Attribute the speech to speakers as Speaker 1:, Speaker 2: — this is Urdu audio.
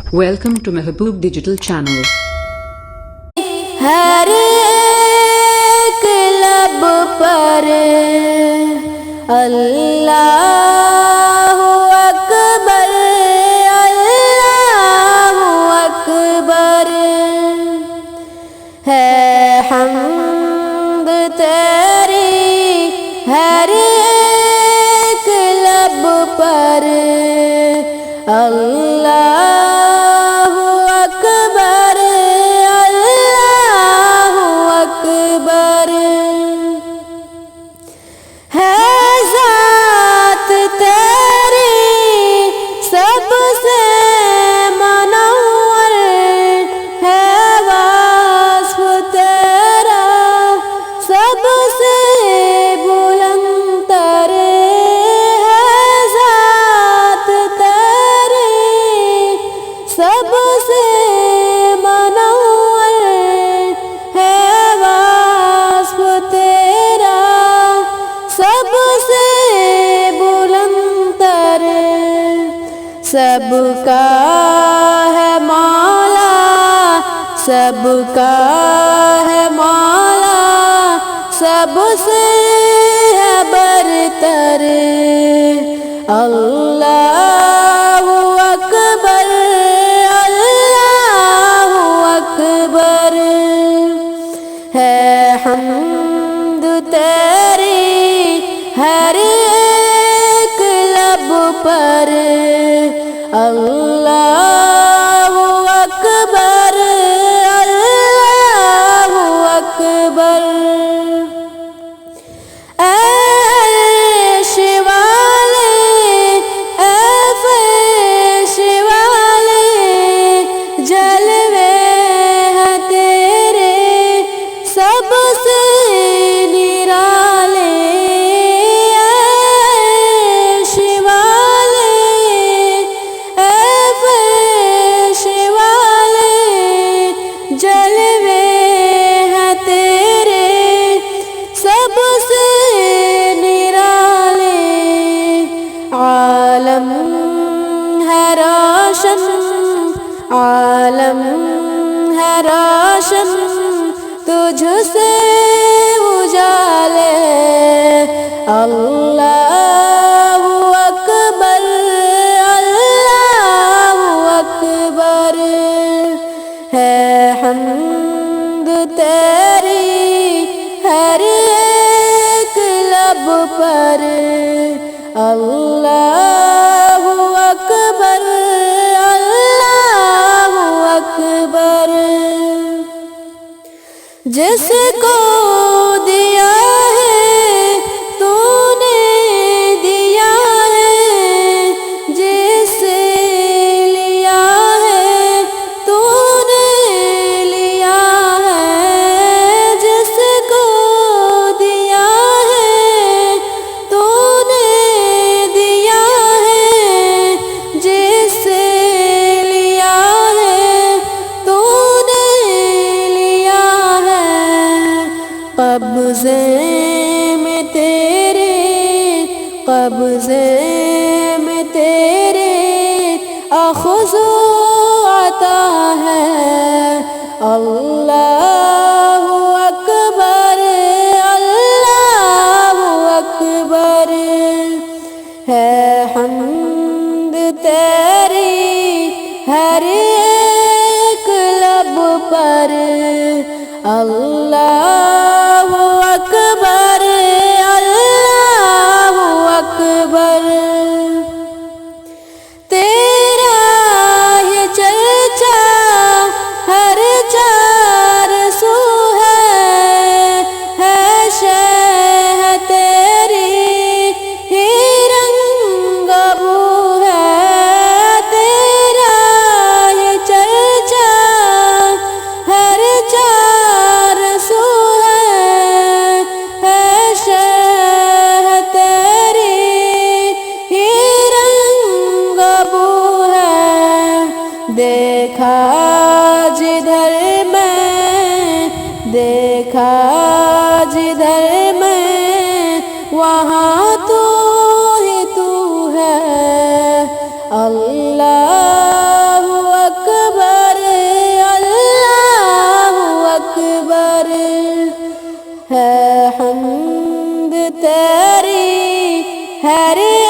Speaker 1: Welcome to Mehboob Digital Channel.
Speaker 2: ہر ایک لب پر اللہ اکبر اللہ اکبر ہے حمد تیری ہر ایک لب پر اللہ اکبر اللہ اکبر ہے ذات تیری سب سے منور ہے وصف تیرا سب سے بلند تر ہے ذات تیری سب سے منور ہے وصف تیرا سب سے بلند تر سب کا ہے مولا سب کا ہے مولا سب سے ہے برتر اللہ اکبر اللہ اکبر ہے حمد تیری ہر ایک لب پر اللہ اکبر اللہ اکبر عرش والے اے فرش والے جلوے ہیں تیرے سب سے نرالے عرش والے اے فرش والے جلوے ہیں تیرے سب سے نرالے عالم ہے روشن عالم ہے روشن تجھ سے اجالے اللہ اکبر اللہ اکبر ہے حمد تیری ہر ایک لب پر اللہ اکبر اللہ اکبر جس کو دیا ہے تو نے دیا ہے جس سے لیا ہے تو نے لیا ہے جس کو دیا ہے تو نے دیا ہے جس سے لیا ہے تو نے لیا ہے قبضے میں تیرے قبضے میں تیرے اخذ و عطا ہے اللہ اکبر اللہ اکبر ہے حمد تیری ہر ایک لب پر اللہ اکبر اللہ اکبر تیرا یہ چرچا ہر چار سو ہے شہ تیری ہی رنگ ابو ہے تیرا یہ چرچا ہر چار سو ہے شہ تیری ہی رنگ ابو ہے دیکھا جدھر میں وہاں تو ہی تو ہے اللہ پر ہے حمد تیری، ہے